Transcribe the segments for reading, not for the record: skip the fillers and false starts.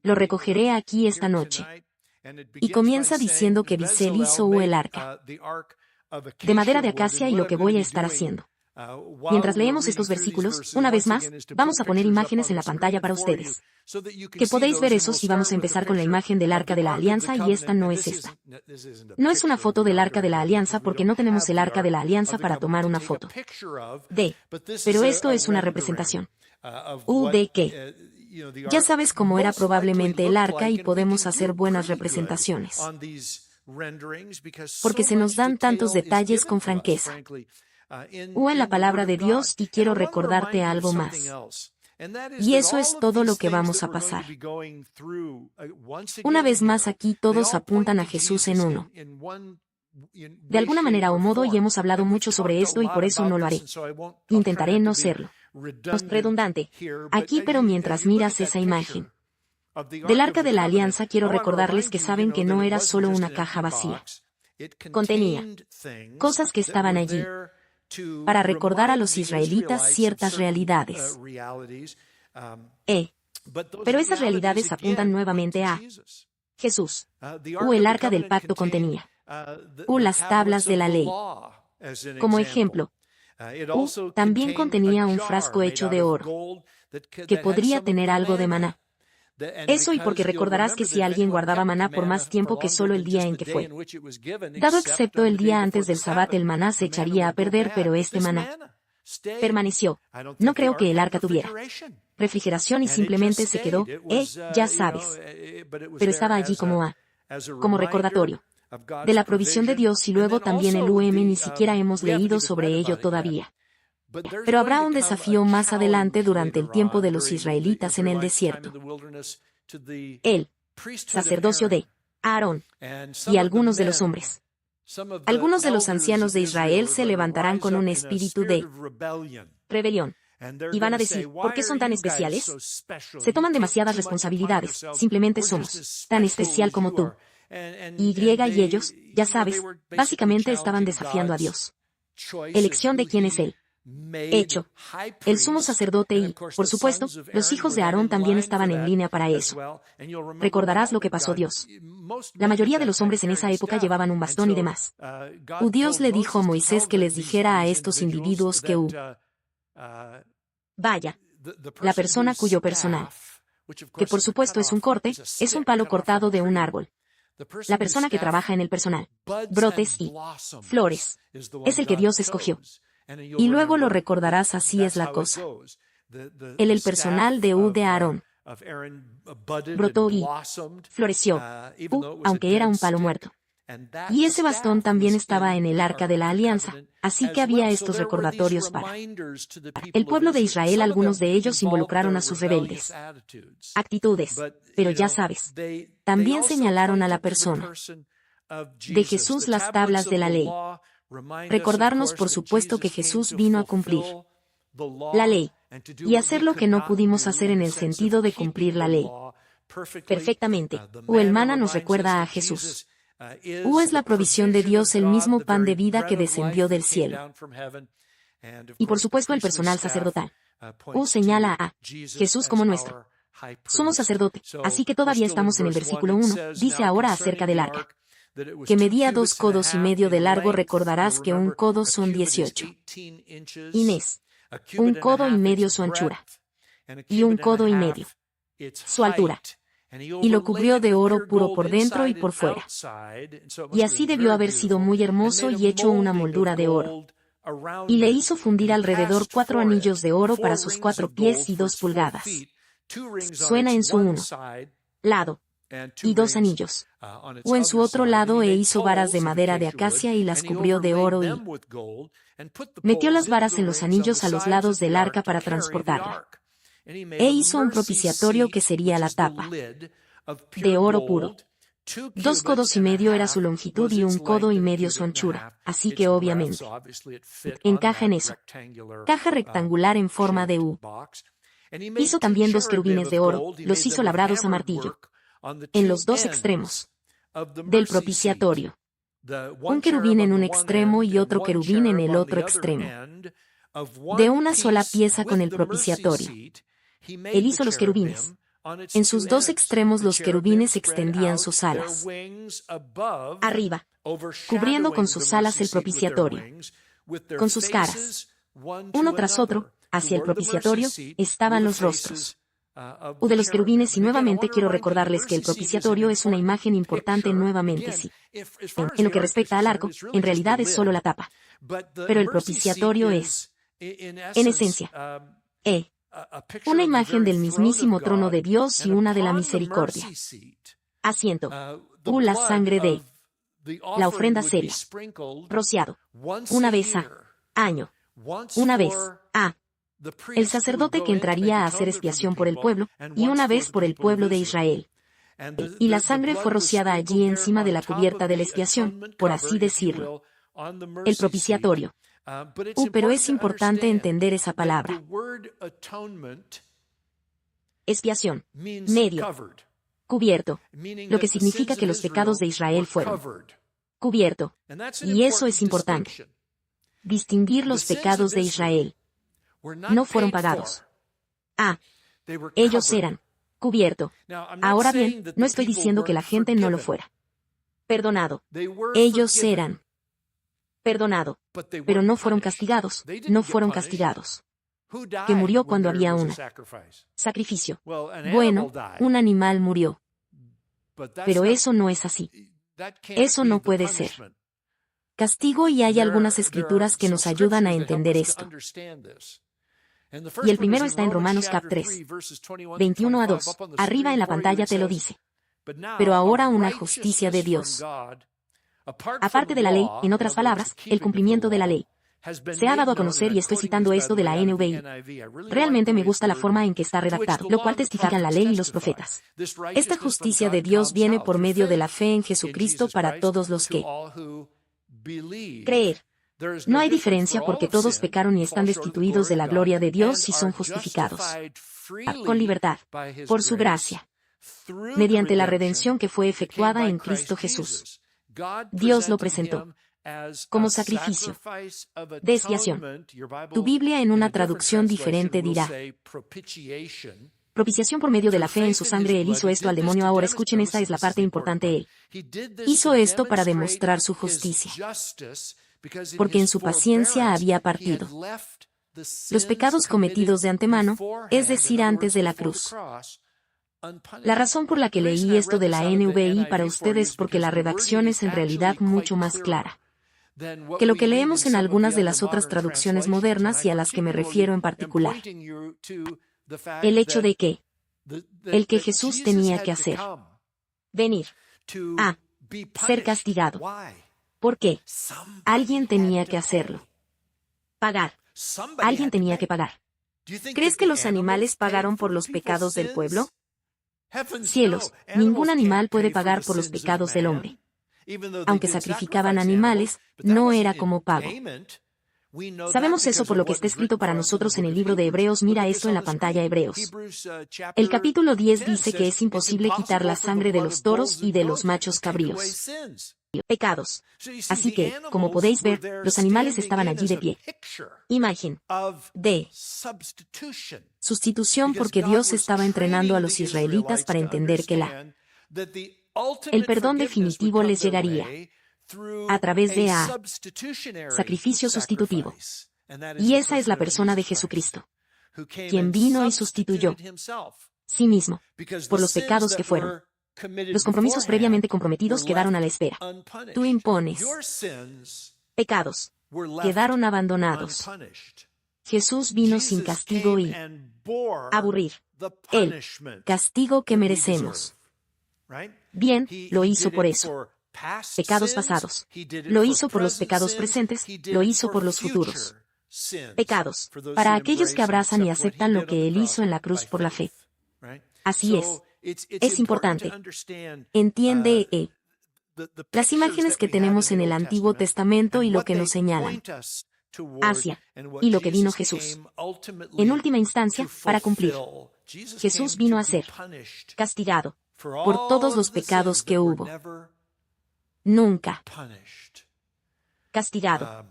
Lo recogeré aquí esta noche. Y comienza diciendo que Bezalel hizo el arca de madera de acacia y lo que voy a estar haciendo. Mientras leemos estos versículos, una vez más, vamos a poner imágenes en la pantalla para ustedes. Que podéis ver esos y vamos a empezar con la imagen del Arca de la Alianza y esta no es esta. No es una foto del Arca de la Alianza porque no tenemos el Arca de la Alianza para tomar una foto. Pero esto es una representación. ¿De qué? Ya sabes cómo era probablemente el Arca y podemos hacer buenas representaciones. Porque se nos dan tantos detalles con franqueza. En la palabra de Dios y quiero recordarte algo más. Y eso es todo lo que vamos a pasar. Una vez más aquí todos apuntan a Jesús en uno. De alguna manera o modo y hemos hablado mucho sobre esto y por eso no lo haré. Intentaré no serlo. Redundante. Aquí pero mientras miras esa imagen del Arca de la Alianza quiero recordarles que saben que no era solo una caja vacía. Contenía cosas que estaban allí para recordar a los israelitas ciertas realidades. Pero esas realidades apuntan nuevamente a Jesús. El arca del pacto contenía las tablas de la ley. Como ejemplo, también contenía un frasco hecho de oro, que podría tener algo de maná. Eso y porque recordarás que si alguien guardaba maná por más tiempo que solo el día en que fue dado excepto el día antes del Sabbat el maná se echaría a perder pero este maná permaneció. No creo que el arca tuviera refrigeración y simplemente se quedó, ya sabes. Pero estaba allí como recordatorio de la provisión de Dios y luego también el ni siquiera hemos leído sobre ello todavía. Pero habrá un desafío más adelante durante el tiempo de los israelitas en el desierto. El sacerdocio de Aarón y algunos de los hombres. Algunos de los ancianos de Israel se levantarán con un espíritu de rebelión. Y van a decir, ¿por qué son tan especiales? Se toman demasiadas responsabilidades, simplemente somos tan especial como tú. Y ellos, ya sabes, básicamente estaban desafiando a Dios. Elección de quién es Él. Hecho. El sumo sacerdote y, por supuesto, los hijos de Aarón también estaban en línea para eso. Recordarás lo que pasó Dios. La mayoría de los hombres en esa época llevaban un bastón y demás. Dios le dijo a Moisés que les dijera a estos individuos que vaya, la persona cuyo personal, que por supuesto es un corte, es un palo cortado de un árbol. La persona que trabaja en el personal, brotes y flores, es el que Dios escogió. Y luego lo recordarás así es la cosa. El personal de Aarón brotó y floreció, aunque era un palo muerto. Y ese bastón también estaba en el Arca de la Alianza, así que había estos recordatorios para el pueblo de Israel. Algunos de ellos involucraron a sus rebeldes actitudes, pero ya sabes, también señalaron a la persona de Jesús las tablas de la ley. Recordarnos por supuesto que Jesús vino a cumplir la ley y hacer lo que no pudimos hacer en el sentido de cumplir la ley perfectamente. El maná nos recuerda a Jesús. Es la provisión de Dios, el mismo pan de vida que descendió del cielo. Y por supuesto el personal sacerdotal. Señala a Jesús como nuestro sumo sacerdote. Así que todavía estamos en el versículo 1, dice ahora acerca del arca, que medía 2 codos y medio de largo. Recordarás que un codo son 18 Inés. 1 codo y medio su anchura. Y 1 codo y medio su altura. Y lo cubrió de oro puro por dentro y por fuera. Y así debió haber sido muy hermoso y hecho una moldura de oro. Y le hizo fundir alrededor 4 anillos de oro para sus 4 pies y 2 pulgadas. Suena en su lado. Y 2 anillos. En su otro lado hizo varas de madera de acacia y las cubrió de oro y metió las varas en los anillos a los lados del arca para transportarla. Hizo un propiciatorio que sería la tapa de oro puro. 2 codos y medio era su longitud y 1 codo y medio su anchura, así que obviamente encaja en eso. Caja rectangular en forma de U. Hizo también 2 querubines de oro, los hizo labrados a martillo en los 2 extremos del propiciatorio. Un querubín en un extremo y otro querubín en el otro extremo. De una sola pieza con el propiciatorio. Él hizo los querubines. En sus dos extremos los querubines extendían sus alas arriba, cubriendo con sus alas el propiciatorio. Con sus caras, uno tras otro, hacia el propiciatorio, estaban los rostros de los querubines, y nuevamente quiero recordarles que el propiciatorio es una imagen importante nuevamente, sí. En lo que respecta al arco, en realidad es solo la tapa. Pero el propiciatorio es, en esencia, una imagen del mismísimo trono de Dios y una de la misericordia. Asiento, la sangre de la ofrenda seria, rociado, una vez a año, una vez a el sacerdote que entraría a hacer expiación por el pueblo, y una vez por el pueblo de Israel. Y la sangre fue rociada allí encima de la cubierta de la expiación, por así decirlo. El propiciatorio. Pero es importante entender esa palabra. Expiación. Medio. Cubierto. Lo que significa que los pecados de Israel fueron cubierto. Y eso es importante. Distinguir los pecados de Israel. No fueron pagados. Ellos eran cubierto. Ahora bien, no estoy diciendo que la gente no lo fuera perdonado. Ellos eran perdonado, pero no fueron castigados. No fueron castigados. Que murió cuando había un sacrificio. Bueno, un animal murió. Pero eso no es así. Eso no puede ser castigo, y hay algunas escrituras que nos ayudan a entender esto. Y el primero está en Romanos cap 3, 21 a 2. Arriba en la pantalla te lo dice. Pero ahora una justicia de Dios, aparte de la ley, en otras palabras, el cumplimiento de la ley, se ha dado a conocer, y estoy citando esto de la NVI. Realmente me gusta la forma en que está redactado, lo cual testifican la ley y los profetas. Esta justicia de Dios viene por medio de la fe en Jesucristo para todos los que creer. No hay diferencia, porque todos pecaron y están destituidos de la gloria de Dios y son justificados con libertad por su gracia, mediante la redención que fue efectuada en Cristo Jesús. Dios lo presentó como sacrificio de expiación. Tu Biblia en una traducción diferente dirá propiciación por medio de la fe en su sangre. Él hizo esto al demonio. Ahora escuchen, esta es la parte importante. Él hizo esto para demostrar su justicia, porque en su paciencia había partido los pecados cometidos de antemano, es decir, antes de la cruz. La razón por la que leí esto de la NVI para ustedes es porque la redacción es en realidad mucho más clara que lo que leemos en algunas de las otras traducciones modernas, y a las que me refiero en particular. El hecho de que el que Jesús tenía que hacer, venir a ser castigado. ¿Por qué? Alguien tenía que hacerlo. Pagar. Alguien tenía que pagar. ¿Crees que los animales pagaron por los pecados del pueblo? Cielos, ningún animal puede pagar por los pecados del hombre. Aunque sacrificaban animales, no era como pago. Sabemos eso por lo que está escrito para nosotros en el libro de Hebreos. Mira esto en la pantalla. Hebreos. El capítulo 10 dice que es imposible quitar la sangre de los toros y de los machos cabríos. Pecados. Así que, como podéis ver, los animales estaban allí de pie. Imagen de sustitución, porque Dios estaba entrenando a los israelitas para entender que el perdón definitivo les llegaría a través de sacrificio sustitutivo. Y esa es la persona de Jesucristo, quien vino y sustituyó sí mismo por los pecados que fueron. Los compromisos previamente comprometidos quedaron a la espera. Tú impones pecados, quedaron abandonados. Jesús vino sin castigo y aburrir el castigo que merecemos. Bien, lo hizo por eso. Pecados pasados. Lo hizo por los pecados presentes, lo hizo por los futuros pecados, para aquellos que abrazan y aceptan lo que Él hizo en la cruz por la fe. Así es. Es importante. Entiende las imágenes que tenemos en el Antiguo Testamento y lo que nos señalan hacia y lo que vino Jesús. En última instancia, para cumplir. Jesús vino a ser castigado por todos los pecados que hubo. Nunca castigado.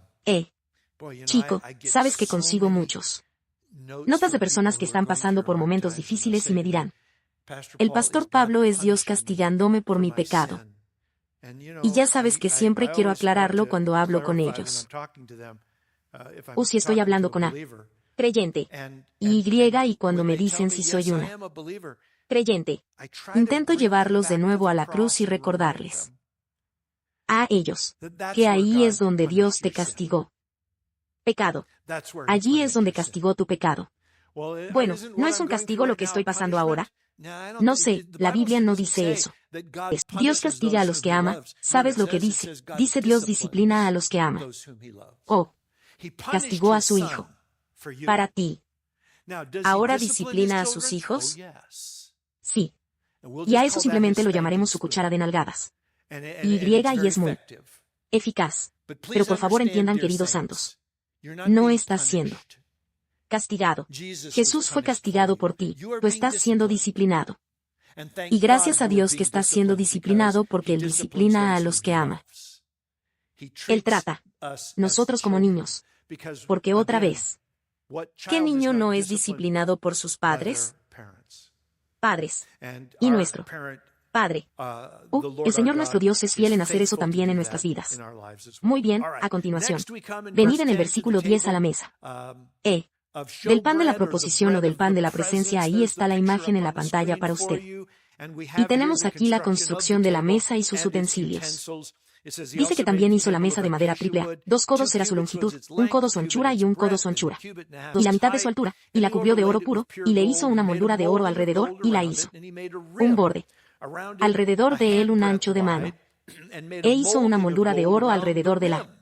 Chico, sabes que consigo muchos notas de personas que están pasando por momentos difíciles y me dirán, El pastor Pablo es Dios castigándome por mi pecado. Y ya sabes que siempre quiero aclararlo cuando hablo con ellos. Si estoy hablando con A, creyente, y Y, y cuando me dicen si soy una creyente, intento llevarlos de nuevo a la cruz y recordarles a ellos que ahí es donde Dios te castigó. Pecado. Allí es donde castigó tu pecado. Bueno, ¿no es un castigo lo que estoy pasando ahora? No sé, la Biblia no dice eso. Dios castiga a los que ama, ¿sabes lo que dice? Dice Dios disciplina a los que ama. Oh, castigó a su hijo. Para ti. ¿Ahora disciplina a sus hijos? Sí. Y a eso simplemente lo llamaremos su cuchara de nalgadas. Y es muy eficaz. Pero por favor entiendan, queridos santos, no estás siendo castigado. Jesús fue castigado por ti, tú estás siendo disciplinado. Y gracias a Dios que estás siendo disciplinado porque Él disciplina a los que ama. Él trata nosotros como niños. Porque otra vez, ¿qué niño no es disciplinado por sus padres? Padres. Y nuestro Padre. El Señor nuestro Dios es fiel en hacer eso también en nuestras vidas. Muy bien, a continuación. Venid en el versículo 10 a la mesa. Del pan de la proposición o del pan de la presencia, ahí está la imagen en la pantalla para usted. Y tenemos aquí la construcción de la mesa y sus utensilios. Dice que también hizo la mesa de madera triple A. 2 codos era su longitud, 1 codo su anchura y 1 codo su anchura. Y la mitad de su altura, y la cubrió de oro puro, y le hizo una moldura de oro alrededor, y la hizo un borde alrededor de él un ancho de mano. E hizo una moldura de oro alrededor de la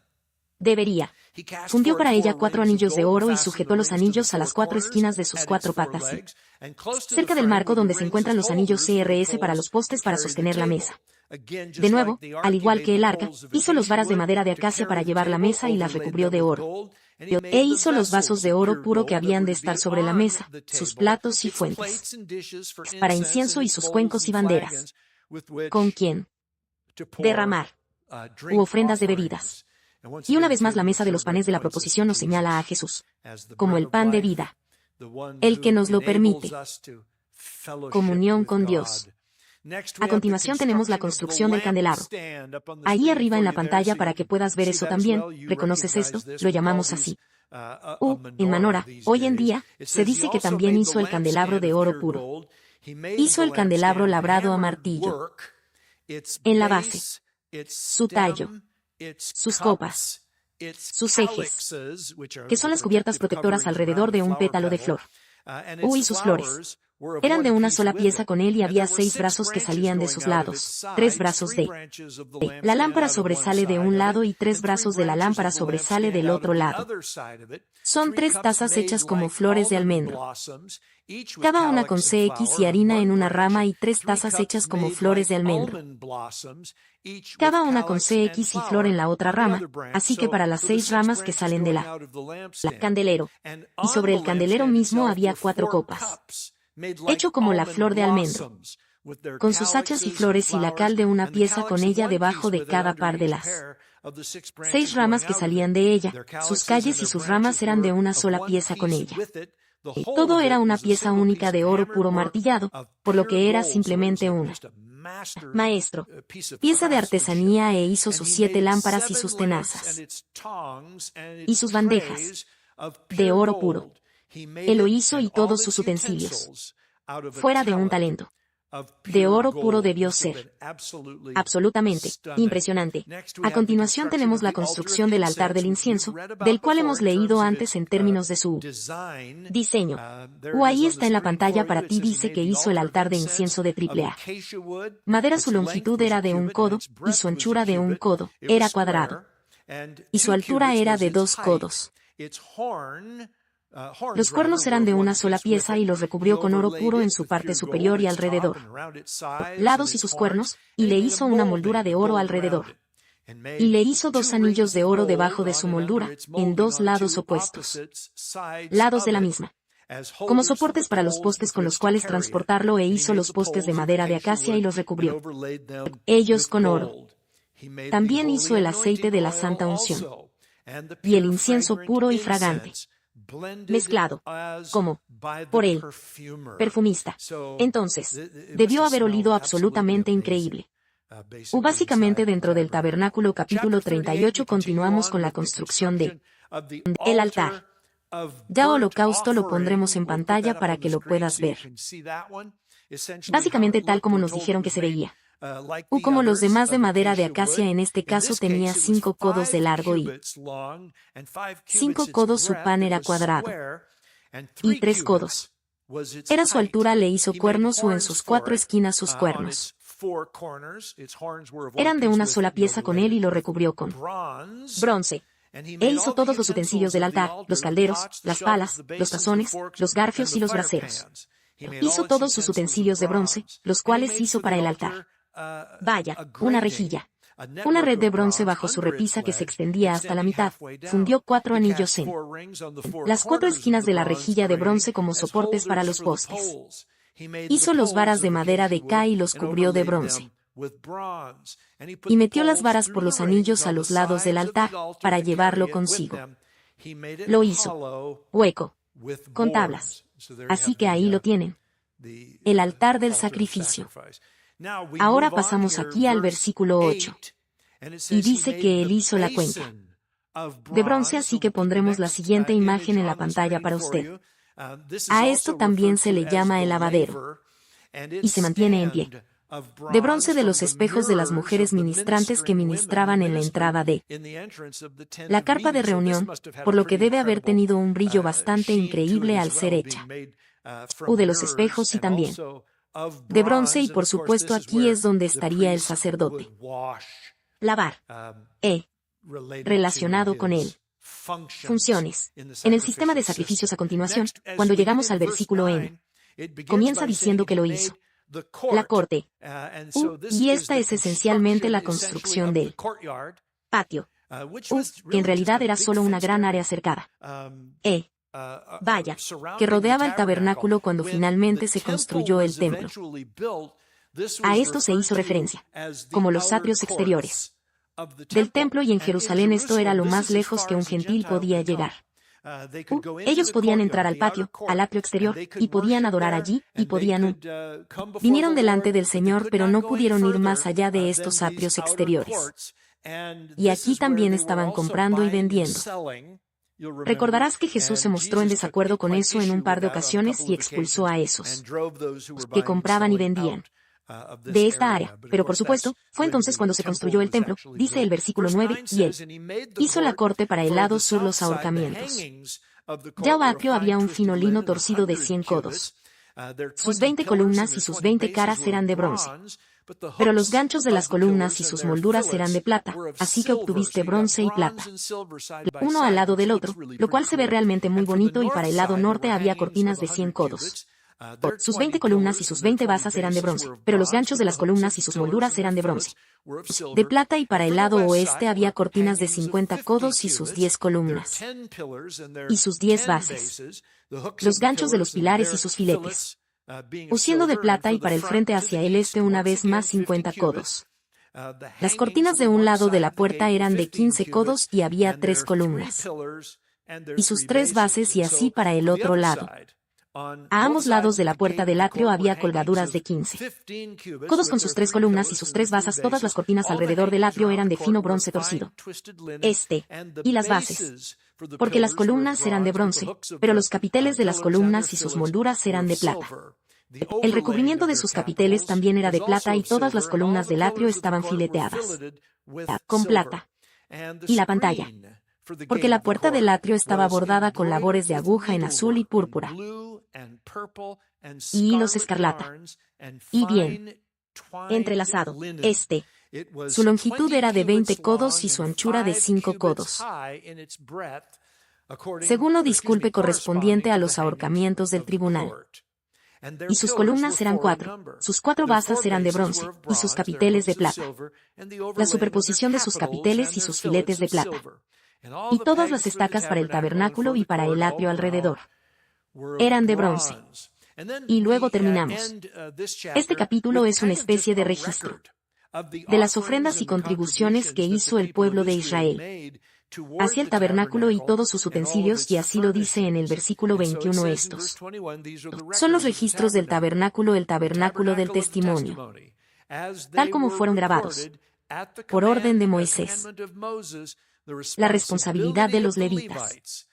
debería. Fundió para ella 4 anillos de oro y sujetó los anillos a las 4 esquinas de sus 4 patas. Cerca del marco donde se encuentran los anillos CRS para los postes para sostener la mesa. De nuevo, al igual que el arca, hizo los varas de madera de acacia para llevar la mesa y las recubrió de oro. E hizo los vasos de oro puro que habían de estar sobre la mesa, sus platos y fuentes, para incienso y sus cuencos y banderas, con quien derramar u ofrendas de bebidas. Y una vez más la mesa de los panes de la proposición nos señala a Jesús como el pan de vida, el que nos lo permite, comunión con Dios. A continuación tenemos la construcción del candelabro. Ahí arriba en la pantalla para que puedas ver eso también, ¿reconoces esto? Lo llamamos así. En Manora, hoy en día, se dice que también hizo el candelabro de oro puro. Hizo el candelabro labrado a martillo. En la base, su tallo, sus copas, sus ejes, que son las cubiertas protectoras alrededor de un pétalo de flor. Y sus flores eran de una sola pieza con él y había 6 brazos que salían de sus lados, 3 brazos de la lámpara sobresale de un lado y 3 brazos de la lámpara sobresale del otro lado. Son 3 tazas hechas como flores de almendro, cada una con CX y harina en una rama, y 3 tazas hechas como flores de almendro, cada una con CX y flor en la otra rama, así que para las 6 ramas que salen de la candelero. Y sobre el candelero mismo había 4 copas, hecho como la flor de almendro, con sus hachas y flores y la cal de una pieza con ella debajo de cada par de las 6 ramas que salían de ella, sus calles y sus ramas eran de una sola pieza con ella. Todo era una pieza única de oro puro martillado, por lo que era simplemente una maestro, pieza de artesanía, e hizo sus 7 lámparas y sus tenazas y sus bandejas de oro puro. Él lo hizo y todos sus utensilios, fuera de un talento de oro puro, debió ser absolutamente impresionante. A continuación tenemos la construcción del altar del incienso, del cual hemos leído antes en términos de su diseño. Ahí está en la pantalla para ti, dice que hizo el altar de incienso de triple A. Madera, su longitud era de 1 codo, y su anchura de 1 codo, era cuadrado, y su altura era de 2 codos. Los cuernos eran de una sola pieza y los recubrió con oro puro en su parte superior y alrededor, lados y sus cuernos, y le hizo una moldura de oro alrededor. Y le hizo 2 anillos de oro debajo de su moldura, en 2 lados opuestos, lados de la misma, como soportes para los postes con los cuales transportarlo, e hizo los postes de madera de acacia y los recubrió ellos con oro. También hizo el aceite de la santa unción y el incienso puro y fragante, mezclado, como por el perfumista. Entonces, debió haber olido absolutamente increíble. Básicamente dentro del tabernáculo capítulo 38 continuamos con la construcción de el altar. Ya holocausto lo pondremos en pantalla para que lo puedas ver. Básicamente tal como nos dijeron que se veía. Como los demás de madera de acacia, en este caso tenía 5 codos de largo y 5 codos. Su pan era cuadrado y 3 codos. Era su altura, le hizo cuernos o en sus 4 esquinas sus cuernos. Eran de una sola pieza con él y lo recubrió con bronce. E hizo todos los utensilios del altar, los calderos, las palas, los tazones, los garfios y los braseros. Hizo todos sus utensilios de bronce, los cuales hizo para el altar. Vaya, una rejilla. Una red de bronce bajo su repisa que se extendía hasta la mitad. Fundió 4 anillos en las 4 esquinas de la rejilla de bronce como soportes para los postes. Hizo los varas de madera de ca y los cubrió de bronce. Y metió las varas por los anillos a los lados del altar, para llevarlo consigo. Lo hizo hueco, con tablas. Así que ahí lo tienen. El altar del sacrificio. Ahora pasamos aquí al versículo 8. Y dice que él hizo la cuenca de bronce, así que pondremos la siguiente imagen en la pantalla para usted. A esto también se le llama el lavadero. Y se mantiene en pie. De bronce de los espejos de las mujeres ministrantes que ministraban en la entrada de la carpa de reunión, por lo que debe haber tenido un brillo bastante increíble al ser hecha. De los espejos y también de bronce, y por supuesto aquí es donde estaría el sacerdote. Lavar. Relacionado con él. Funciones. En el sistema de sacrificios a continuación, cuando llegamos al versículo N, comienza diciendo que lo hizo. La corte. Y esta es esencialmente la construcción del patio. Que en realidad era solo una gran área cercada. Vaya, que rodeaba el tabernáculo cuando finalmente se construyó el templo. A esto se hizo referencia, como los atrios exteriores del templo, y en Jerusalén esto era lo más lejos que un gentil podía llegar. Ellos podían entrar al patio, al atrio exterior, y podían adorar allí, y podían vinieron delante del Señor, pero no pudieron ir más allá de estos atrios exteriores. Y aquí también estaban comprando y vendiendo. Recordarás que Jesús se mostró en desacuerdo con eso en un par de ocasiones y expulsó a esos que compraban y vendían de esta área. Pero por supuesto, fue entonces cuando se construyó el templo, dice el versículo 9, y él hizo la corte para el lado sur, los ahorcamientos. Ya atrio había un fino lino torcido de 100 codos. Sus 20 columnas y sus 20 caras eran de bronce. Pero los ganchos de las columnas y sus molduras eran de plata, así que obtuviste bronce y plata, uno al lado del otro, lo cual se ve realmente muy bonito, y para el lado norte había cortinas de 100 codos. Sus 20 columnas y sus 20 basas eran de bronce, pero los ganchos de las columnas y sus molduras eran de bronce, de plata, y para el lado oeste había cortinas de 50 codos y sus 10 columnas, y sus 10 bases, los ganchos de los pilares y sus filetes, siendo de plata, y para el frente hacia el este una vez más 50 codos. Las cortinas de un lado de la puerta eran de 15 codos y había 3 columnas, y sus 3 bases, y así para el otro lado. A ambos lados de la puerta del atrio había colgaduras de 15 codos con sus 3 columnas y sus 3 basas. Todas las cortinas alrededor del atrio eran de fino bronce torcido. Y las bases, porque las columnas eran de bronce, pero los capiteles de las columnas y sus molduras eran de plata. El recubrimiento de sus capiteles también era de plata, y todas las columnas del atrio estaban fileteadas con plata. Y la pantalla, porque la puerta del atrio estaba bordada con labores de aguja en azul y púrpura, y hilos escarlata, y bien entrelazado. Su longitud era de 20 codos y su anchura de 5 codos, según lo disculpe correspondiente a los ahorcamientos del tribunal. Y sus columnas eran 4, sus 4 basas eran de bronce, y sus capiteles de plata, la superposición de sus capiteles y sus filetes de plata, y todas las estacas para el tabernáculo y para el atrio alrededor eran de bronce. Y luego terminamos. Este capítulo es una especie de registro de las ofrendas y contribuciones que hizo el pueblo de Israel hacia el tabernáculo y todos sus utensilios, y así lo dice en el versículo 21. Estos son los registros del tabernáculo, el tabernáculo del testimonio, tal como fueron grabados por orden de Moisés. La responsabilidad de los levitas,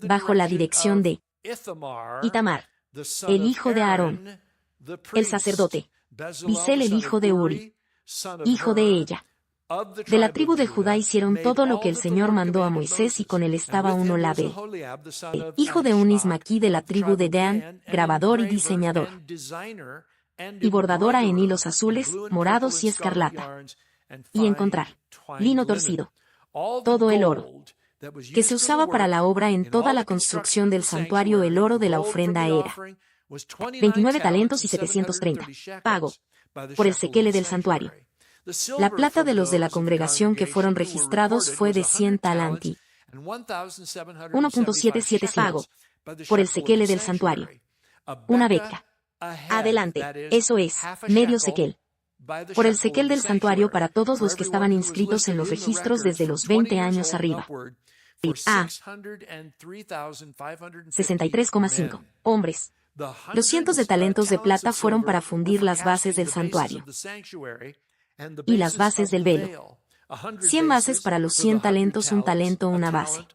bajo la dirección de Itamar, el hijo de Aarón, el sacerdote, Bisel el hijo de Uri, hijo de ella. De la tribu de Judá hicieron todo lo que el Señor mandó a Moisés, y con él estaba Unolabel, hijo de Unismaquí, de la tribu de Dan, grabador y diseñador, y bordadora en hilos azules, morados y escarlata, y encontrar lino torcido, todo el oro que se usaba para la obra en toda la construcción del santuario. El oro de la ofrenda era 29 talentos y 730, pago por el sequele del santuario. La plata de los de la congregación que fueron registrados fue de 100 talanti, 1.77 pago por el sequele del santuario. Una beca adelante, eso es, medio sequel, por el sequel del santuario para todos los que estaban inscritos en los registros desde los 20 años arriba. A 63,5 hombres. Los cientos de talentos de plata fueron para fundir las bases del santuario y las bases del velo. 100 bases para los 100 talentos, un talento una base.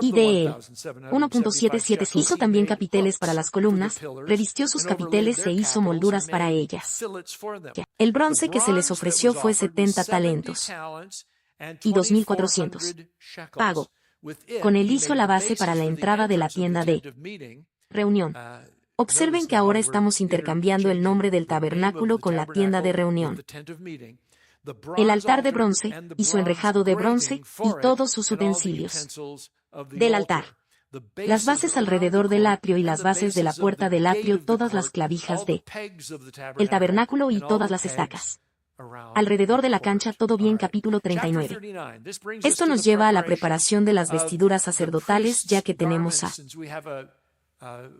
Y de él, 1.77 hizo también capiteles para las columnas, revistió sus capiteles e hizo molduras para ellas. El bronce que se les ofreció fue 70 talentos y 2.400, pago. Con él hizo la base para la entrada de la tienda de reunión. Observen que ahora estamos intercambiando el nombre del tabernáculo con la tienda de reunión. El altar de bronce, y su enrejado de bronce, y todos sus utensilios del altar. Las bases alrededor del atrio y las bases de la puerta del atrio, todas las clavijas de el tabernáculo y todas las estacas alrededor de la cancha, todo bien. Capítulo 39. Esto nos lleva a la preparación de las vestiduras sacerdotales, ya que tenemos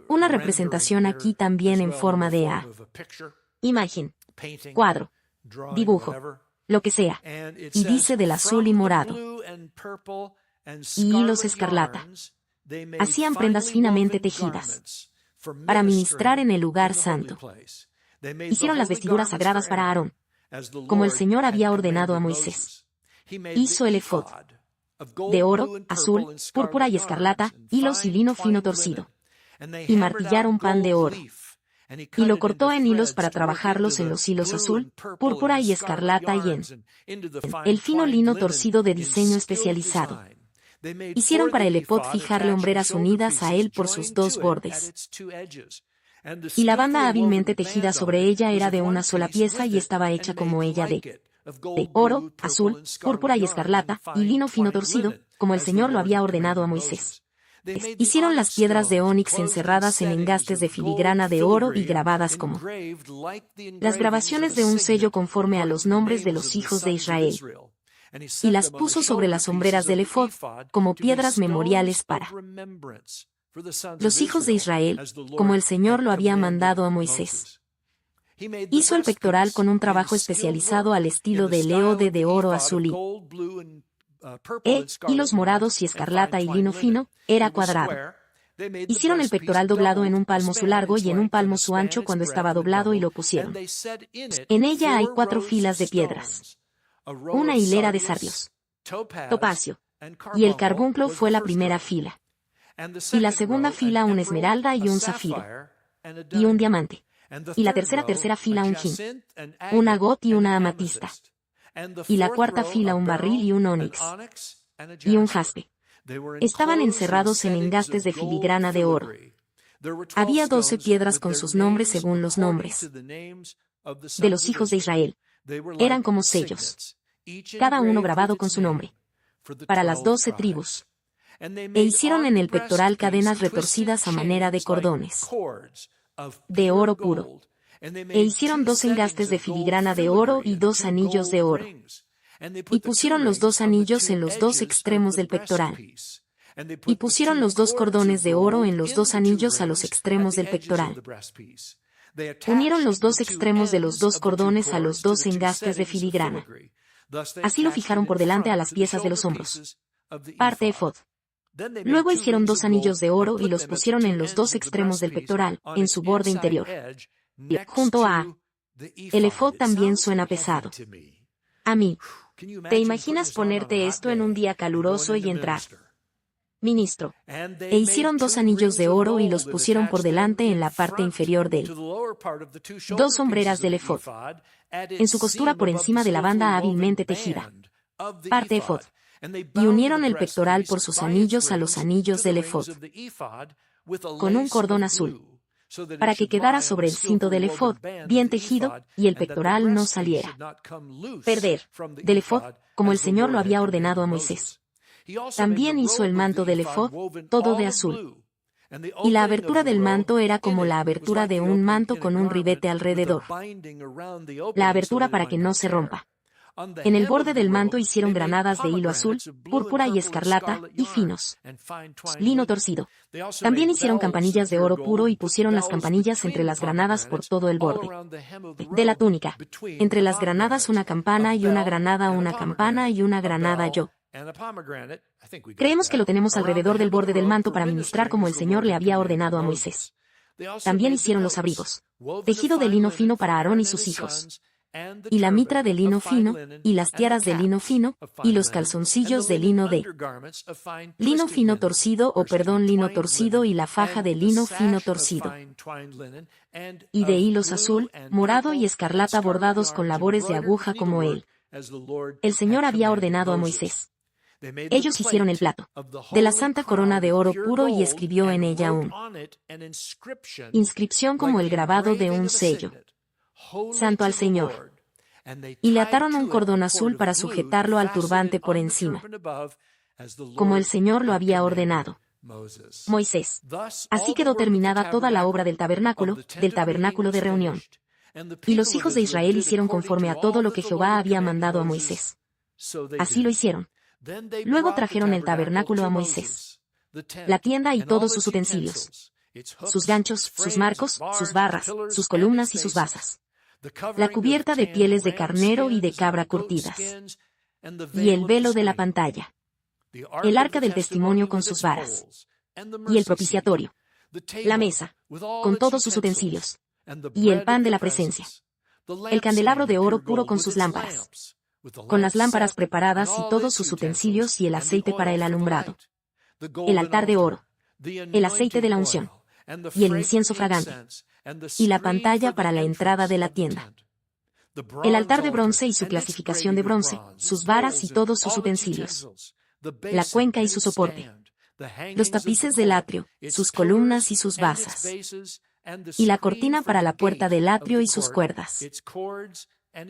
una representación aquí también en forma de imagen, cuadro, dibujo, lo que sea, y dice del azul y morado, y hilos escarlata. Hacían prendas finamente tejidas para ministrar en el lugar santo. Hicieron las vestiduras sagradas para Aarón, como el Señor había ordenado a Moisés. Hizo el efod de oro, azul, púrpura y escarlata, hilos y lino fino torcido. Y martillaron pan de oro, y lo cortó en hilos para trabajarlos en los hilos azul, púrpura y escarlata y en el fino lino torcido de diseño especializado. Hicieron para el efod fijarle hombreras unidas a él por sus dos bordes. Y la banda hábilmente tejida sobre ella era de una sola pieza y estaba hecha como ella de oro, azul, púrpura y escarlata, y lino fino torcido, como el Señor lo había ordenado a Moisés. Hicieron las piedras de ónix encerradas en engastes de filigrana de oro y grabadas como las grabaciones de un sello conforme a los nombres de los hijos de Israel. Y las puso sobre las hombreras del efod, como piedras memoriales para los hijos de Israel, como el Señor lo había mandado a Moisés. Hizo el pectoral con un trabajo especializado al estilo del eode de oro azul y hilos morados y escarlata y lino fino, era cuadrado. Hicieron el pectoral doblado en un palmo su largo y en un palmo su ancho cuando estaba doblado, y lo pusieron. En ella hay 4 filas de piedras, una hilera de sardios, topacio, y el carbunclo fue la primera fila. Y la segunda fila un esmeralda y un zafiro, y un diamante. Y la tercera fila un jin, un agot y una amatista. Y la cuarta fila un barril y un ónix, y un jaspe. Estaban encerrados en engastes de filigrana de oro. Había 12 piedras con sus nombres según los nombres de los hijos de Israel. Eran como sellos, cada uno grabado con su nombre, para las 12 tribus. E hicieron en el pectoral cadenas retorcidas a manera de cordones de oro puro. E hicieron 2 engastes de filigrana de oro y 2 anillos de oro. Y pusieron los 2 anillos en los 2 extremos del pectoral. Y pusieron los 2 cordones de oro en los 2 anillos a los extremos del pectoral. Unieron los 2 extremos de los 2 cordones a los 2 engastes de filigrana. Así lo fijaron por delante a las piezas de los hombros. Parte efod. Luego hicieron 2 anillos de oro y los pusieron en los 2 extremos del pectoral, en su borde interior. Y junto a el efod también suena pesado. A mí. ¿Te imaginas ponerte esto en un día caluroso y entrar? Ministro. E hicieron 2 anillos de oro y los pusieron por delante en la parte inferior del 2 sombreras del efod, en su costura por encima de la banda hábilmente tejida. Parte efod. Y unieron el pectoral por sus anillos a los anillos del efod, con un cordón azul, para que quedara sobre el cinto del efod, bien tejido, y el pectoral no saliera. Perder del efod, como el Señor lo había ordenado a Moisés. También hizo el manto del efod, todo de azul. Y la abertura del manto era como la abertura de un manto con un ribete alrededor. La abertura para que no se rompa. En el borde del manto hicieron granadas de hilo azul, púrpura y escarlata, y finos lino torcido. También hicieron campanillas de oro puro y pusieron las campanillas entre las granadas por todo el borde de la túnica. Entre las granadas una campana y una granada, una campana y una granada yo. Creemos que lo tenemos alrededor del borde del manto para ministrar como el Señor le había ordenado a Moisés. También hicieron los abrigos, tejido de lino fino para Aarón y sus hijos, y la mitra de lino fino, y las tiaras de lino fino, y los calzoncillos de lino fino torcido lino torcido y la faja de lino fino torcido, y de hilos azul, morado y escarlata bordados con labores de aguja como el Señor había ordenado a Moisés. Ellos hicieron el plato de la santa corona de oro puro y escribió en ella una inscripción como el grabado de un sello. Santo al Señor. Y le ataron un cordón azul para sujetarlo al turbante por encima, como el Señor lo había ordenado. Moisés. Así quedó terminada toda la obra del tabernáculo de reunión. Y los hijos de Israel hicieron conforme a todo lo que Jehová había mandado a Moisés. Así lo hicieron. Luego trajeron el tabernáculo a Moisés, la tienda y todos sus utensilios, sus ganchos, sus marcos, sus barras, sus columnas y sus basas, la cubierta de pieles de carnero y de cabra curtidas, y el velo de la pantalla, el arca del testimonio con sus varas, y el propiciatorio, la mesa, con todos sus utensilios, y el pan de la presencia, el candelabro de oro puro con sus lámparas, con las lámparas preparadas y todos sus utensilios y el aceite para el alumbrado, el altar de oro, el aceite de la unción, y el incienso fragante, y la pantalla para la entrada de la tienda, el altar de bronce y su clasificación de bronce, sus varas y todos sus utensilios, la cuenca y su soporte, los tapices del atrio, sus columnas y sus basas, y la cortina para la puerta del atrio y sus cuerdas,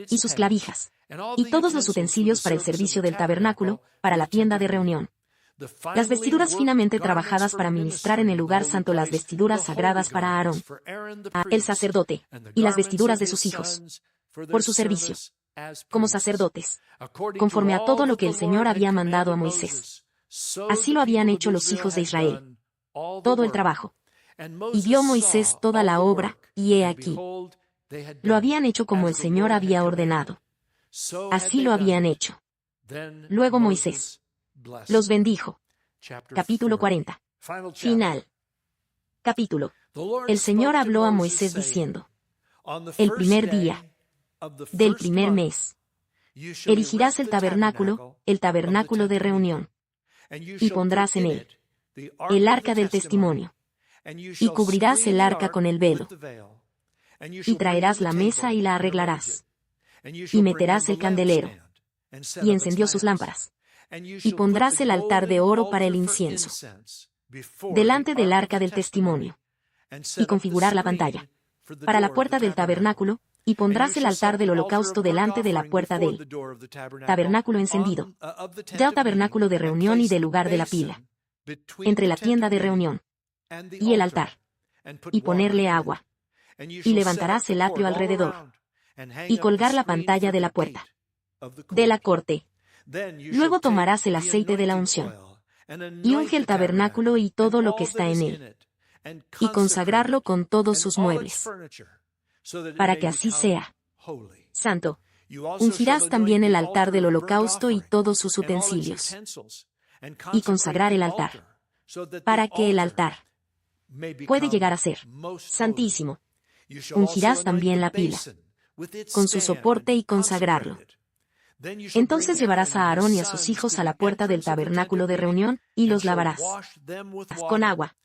y sus clavijas, y todos los utensilios para el servicio del tabernáculo, para la tienda de reunión. Las vestiduras finamente trabajadas para ministrar en el lugar santo, las vestiduras sagradas para Aarón, el sacerdote, y las vestiduras de sus hijos, por su servicio, como sacerdotes, conforme a todo lo que el Señor había mandado a Moisés. Así lo habían hecho los hijos de Israel, todo el trabajo. Y vio Moisés toda la obra, y he aquí, lo habían hecho como el Señor había ordenado. Así lo habían hecho. Luego Moisés los bendijo. Capítulo 40. Final. Capítulo. El Señor habló a Moisés diciendo: el primer día del primer mes erigirás el tabernáculo de reunión, y pondrás en él el arca del testimonio, y cubrirás el arca con el velo, y traerás la mesa y la arreglarás, y meterás el candelero, y encendió sus lámparas, y pondrás el altar de oro para el incienso, delante del arca del testimonio, y configurar la pantalla para la puerta del tabernáculo, y pondrás el altar del holocausto delante de la puerta del tabernáculo encendido, del tabernáculo de reunión y del lugar de la pila, entre la tienda de reunión y el altar, y ponerle agua, y levantarás el atrio alrededor, y colgar la pantalla de la puerta de la corte. Luego tomarás el aceite de la unción, y unge el tabernáculo y todo lo que está en él, y consagrarlo con todos sus muebles, para que así sea santo. Ungirás también el altar del holocausto y todos sus utensilios, y consagrar el altar, para que el altar puede llegar a ser santísimo. Ungirás también la pila, con su soporte y consagrarlo. Entonces llevarás a Aarón y a sus hijos a la puerta del tabernáculo de reunión, y los lavarás con agua.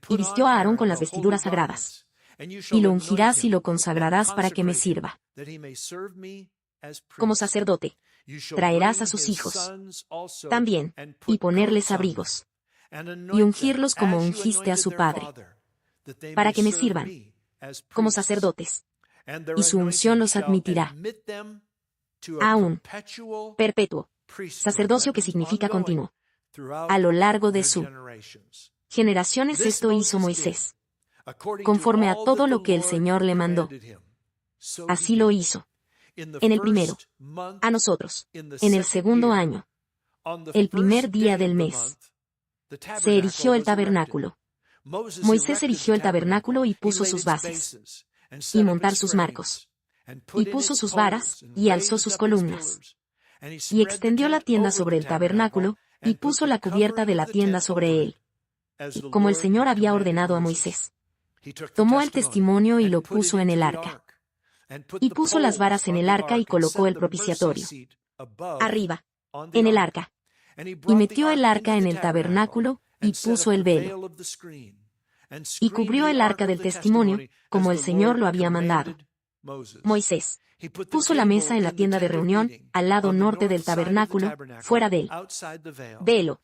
Y vistió a Aarón con las vestiduras sagradas. Y lo ungirás y lo consagrarás para que me sirva como sacerdote. Traerás a sus hijos también, y ponerles abrigos, y ungirlos como ungiste a su padre, para que me sirvan como sacerdotes. Y su unción los admitirá a un perpetuo sacerdocio, que significa continuo, a lo largo de su generaciones. Esto hizo Moisés, conforme a todo lo que el Señor le mandó. Así lo hizo. En el primero, a nosotros, en el segundo año, el primer día del mes, se erigió el tabernáculo. Moisés erigió el tabernáculo y puso sus bases, y montar sus marcos, y puso sus varas, y alzó sus columnas, y extendió la tienda sobre el tabernáculo, y puso la cubierta de la tienda sobre él, como el Señor había ordenado a Moisés. Tomó el testimonio y lo puso en el arca, y puso las varas en el arca y colocó el propiciatorio arriba, en el arca, y metió el arca en el tabernáculo, y puso el velo, y cubrió el arca del testimonio, como el Señor lo había mandado. Moisés puso la mesa en la tienda de reunión, al lado norte del tabernáculo, fuera del velo,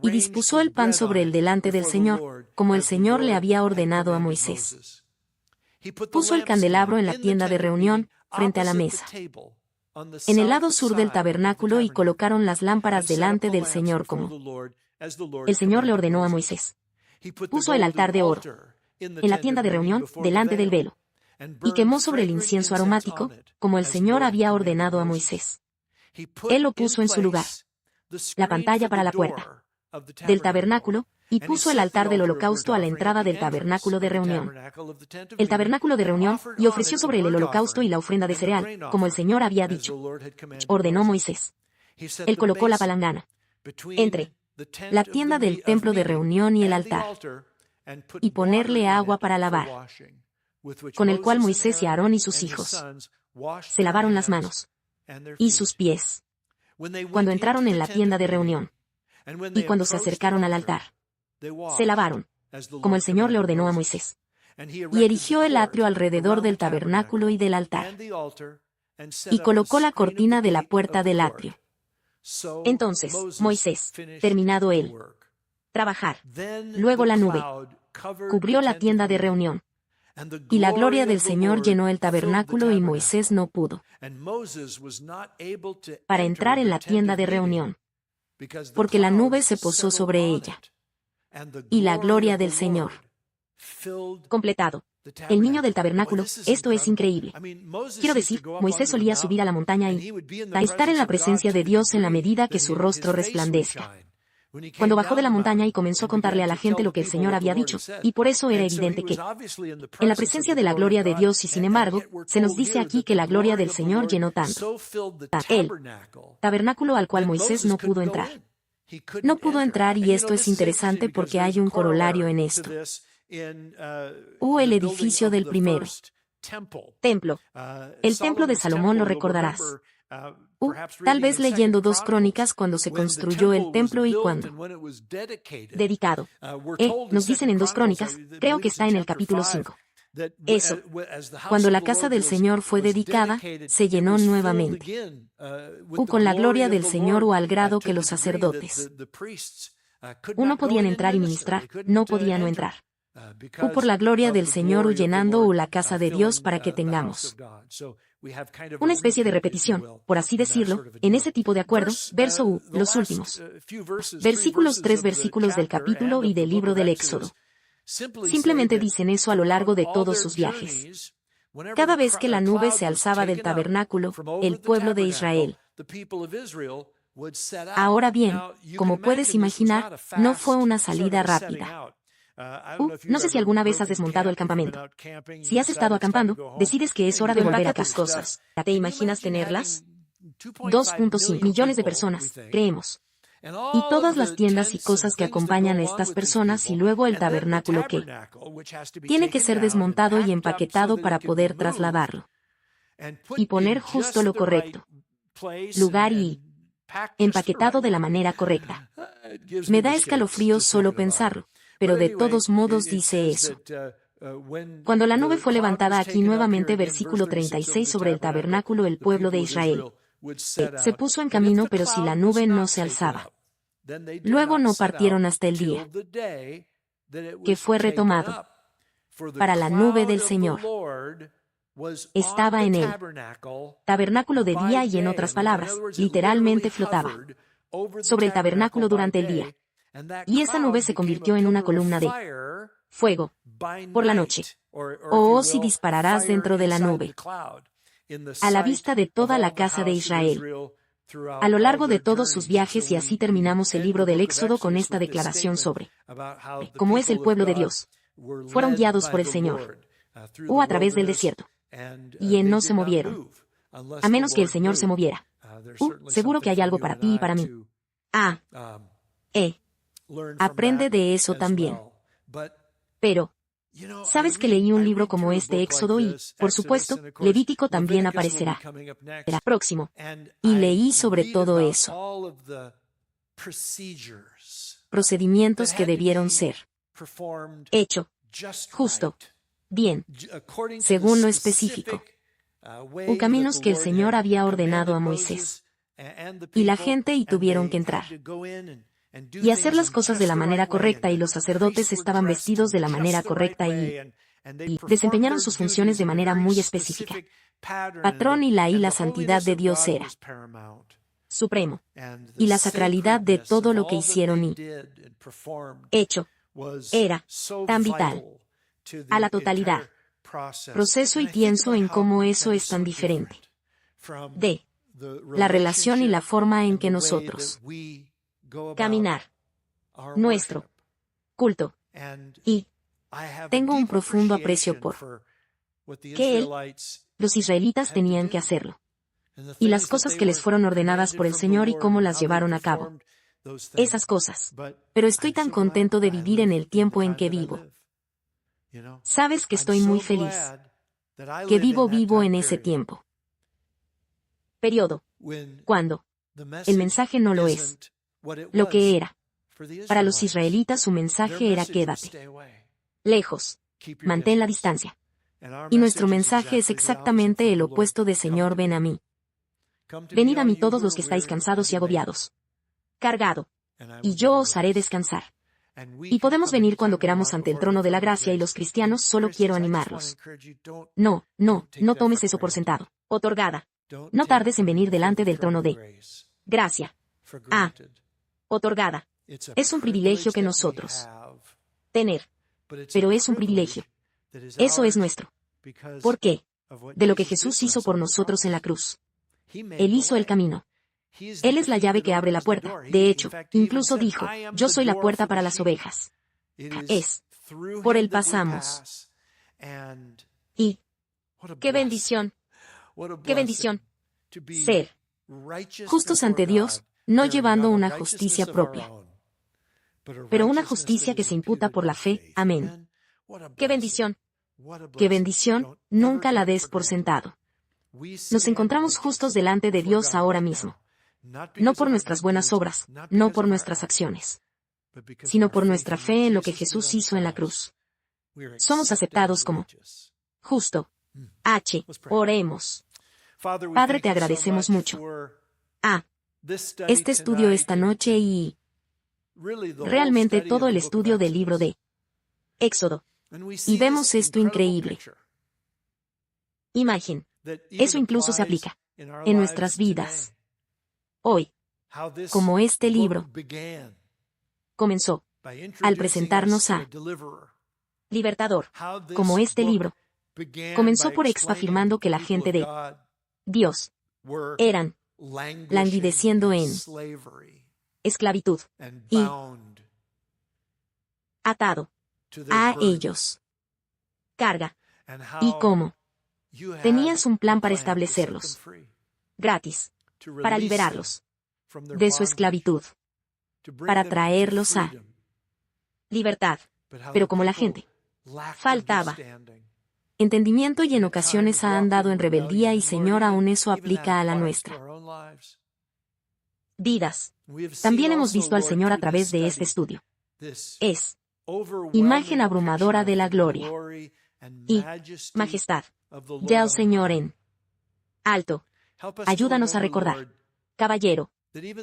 y dispuso el pan sobre él delante del Señor, como el Señor le había ordenado a Moisés. Puso el candelabro en la tienda de reunión, frente a la mesa, en el lado sur del tabernáculo, y colocaron las lámparas delante del Señor como el Señor le ordenó a Moisés. Puso el altar de oro en la tienda de reunión, delante del velo, y quemó sobre el incienso aromático, como el Señor había ordenado a Moisés. Él lo puso en su lugar, la pantalla para la puerta del tabernáculo, y puso el altar del holocausto a la entrada del tabernáculo de reunión, el tabernáculo de reunión, y ofreció sobre él el holocausto y la ofrenda de cereal, como el Señor había dicho. Ordenó Moisés. Él colocó la palangana entre la tienda del templo de reunión y el altar, y ponerle agua para lavar, con el cual Moisés y Aarón y sus hijos se lavaron las manos y sus pies cuando entraron en la tienda de reunión, y cuando se acercaron al altar, se lavaron, como el Señor le ordenó a Moisés. Y erigió el atrio alrededor del tabernáculo y del altar, y colocó la cortina de la puerta del atrio. Entonces Moisés, terminado él trabajar, luego la nube cubrió la tienda de reunión, y la gloria del Señor llenó el tabernáculo, y Moisés no pudo para entrar en la tienda de reunión, porque la nube se posó sobre ella, y la gloria del Señor. Completado. El niño del tabernáculo. Esto es increíble. Quiero decir, Moisés solía subir a la montaña y a estar en la presencia de Dios en la medida que su rostro resplandezca. Cuando bajó de la montaña y comenzó a contarle a la gente lo que el Señor había dicho, y por eso era evidente que en la presencia de la gloria de Dios, y sin embargo, se nos dice aquí que la gloria del Señor llenó tanto el tabernáculo al cual Moisés no pudo entrar. No pudo entrar, y esto es interesante porque hay un corolario en esto. El edificio del primero templo. El templo de Salomón, lo recordarás. Tal vez leyendo 2 Crónicas, cuando se construyó el templo y cuando dedicado. Nos dicen en 2 Crónicas, creo que está en el capítulo 5. Eso, cuando la casa del Señor fue dedicada, se llenó nuevamente con la gloria del Señor, o al grado que los sacerdotes no podían entrar y ministrar, no podían no entrar. Por la gloria del Señor llenando la casa de Dios, para que tengamos una especie de repetición, por así decirlo, en ese tipo de acuerdo. Verso U, los últimos versículos, 3 versículos del capítulo y del libro del Éxodo, simplemente dicen eso a lo largo de todos sus viajes. Cada vez que la nube se alzaba del tabernáculo, el pueblo de Israel. Ahora bien, como puedes imaginar, no fue una salida rápida. No sé si alguna vez has desmontado el campamento. Si has estado acampando, decides que es hora de volver a tus cosas. ¿Te imaginas tenerlas? 2.5 millones de personas, creemos. Y todas las tiendas y cosas que acompañan a estas personas y luego el tabernáculo que tiene que ser desmontado y empaquetado para poder trasladarlo. Y poner justo lo correcto. Lugar y empaquetado de la manera correcta. Me da escalofríos solo pensarlo, pero de todos modos dice eso. Cuando la nube fue levantada aquí nuevamente versículo 36 sobre el tabernáculo el pueblo de Israel se puso en camino pero si la nube no se alzaba. Luego no partieron hasta el día que fue retomado para la nube del Señor. Estaba en el tabernáculo de día y en otras palabras, literalmente flotaba sobre el tabernáculo durante el día. Y esa nube se convirtió en una columna de fuego por la noche. Oh, si dispararás dentro de la nube, a la vista de toda la casa de Israel, a lo largo de todos sus viajes y así terminamos el libro del Éxodo con esta declaración sobre cómo es el pueblo de Dios. Fueron guiados por el Señor o a través del desierto. Y en no se movieron, a menos que el Señor se moviera. Seguro que hay algo para ti y para mí. Aprende de eso también. Pero, ¿sabes que leí un libro como este Éxodo y, por supuesto, Levítico también aparecerá? Era próximo. Y leí sobre todo eso. Procedimientos que debieron ser hecho, justo, bien, según lo específico. O caminos que el Señor había ordenado a Moisés. Y la gente y tuvieron que entrar y hacer las cosas de la manera correcta y los sacerdotes estaban vestidos de la manera correcta y desempeñaron sus funciones de manera muy específica. Patrón y la santidad de Dios era supremo. Y la sacralidad de todo lo que hicieron y hecho era tan vital a la totalidad. Proceso y pienso en cómo eso es tan diferente de la relación y la forma en que nosotros caminar nuestro culto. Y tengo un profundo aprecio por que los israelitas tenían que hacerlo. Y las cosas que les fueron ordenadas por el Señor y cómo las llevaron a cabo. Esas cosas. Pero estoy tan contento de vivir en el tiempo en que vivo. Sabes que estoy muy feliz que vivo en ese tiempo. Periodo. Cuando el mensaje no lo es lo que era. Para los israelitas su mensaje era quédate lejos, mantén la distancia. Y nuestro mensaje es exactamente el opuesto de Señor, ven a mí. Venid a mí todos los que estáis cansados y agobiados, cargado, y yo os haré descansar. Y podemos venir cuando queramos ante el trono de la gracia y los cristianos solo quiero animarlos. No tomes eso por sentado. Otorgada. No tardes en venir delante del trono de gracia. Otorgada. Es un privilegio que nosotros tener. Pero es un privilegio. Eso es nuestro. ¿Por qué? De lo que Jesús hizo por nosotros en la cruz. Él hizo el camino. Él es la llave que abre la puerta. De hecho, incluso dijo, yo soy la puerta para las ovejas. Es. Por él pasamos. Y. ¡Qué bendición! ¡Qué bendición! Ser justos ante Dios, no llevando una justicia propia, pero una justicia que se imputa por la fe. Amén. ¡Qué bendición! ¡Qué bendición! Nunca la des por sentado. Nos encontramos justos delante de Dios ahora mismo. No por nuestras buenas obras, no por nuestras acciones, sino por nuestra fe en lo que Jesús hizo en la cruz. Somos aceptados como justo. Oremos. Padre, te agradecemos mucho. Este estudio esta noche y realmente todo el estudio del libro de Éxodo. Y vemos esto increíble. Imagen. Eso incluso se aplica en nuestras vidas. Hoy, como este libro comenzó al presentarnos a Libertador, como este libro comenzó por afirmando que la gente de Dios eran languideciendo en esclavitud y atado a ellos. Carga. Y cómo. Tenías un plan para establecerlos. Gratis. Para liberarlos. De su esclavitud. Para traerlos a libertad. Pero como la gente faltaba entendimiento y en ocasiones ha andado en rebeldía y Señor, aún eso aplica a la nuestra vidas. También hemos visto al Señor a través de este estudio. Es imagen abrumadora de la gloria y majestad del Señor en alto. Ayúdanos a recordar, caballero,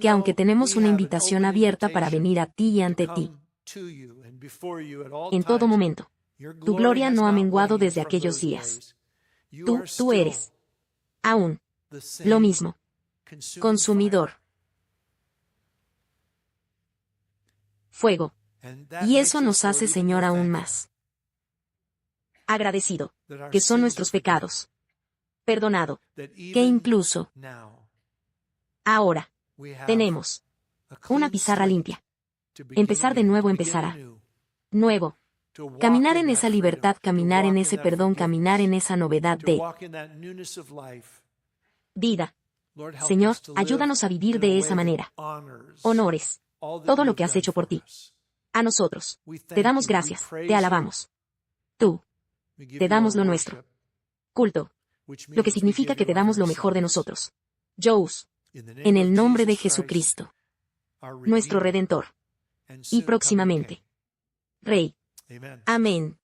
que aunque tenemos una invitación abierta para venir a ti y ante ti, en todo momento, tu gloria no ha menguado desde aquellos días. Tú eres aún lo mismo, consumidor, fuego. Y eso nos hace, Señor, aún más agradecido, que son nuestros pecados perdonado, que incluso ahora tenemos una pizarra limpia. Empezar de nuevo, empezará nuevo. Caminar en esa libertad, caminar en ese perdón, caminar en esa novedad de vida. Señor, ayúdanos a vivir de esa manera. Honores todo lo que has hecho por ti. A nosotros. Te damos gracias, te alabamos. Tú. Te damos lo nuestro. Culto. Lo que significa que te damos lo mejor de nosotros. Jous. En el nombre de Jesucristo. Nuestro Redentor. Y próximamente. Rey. Amén.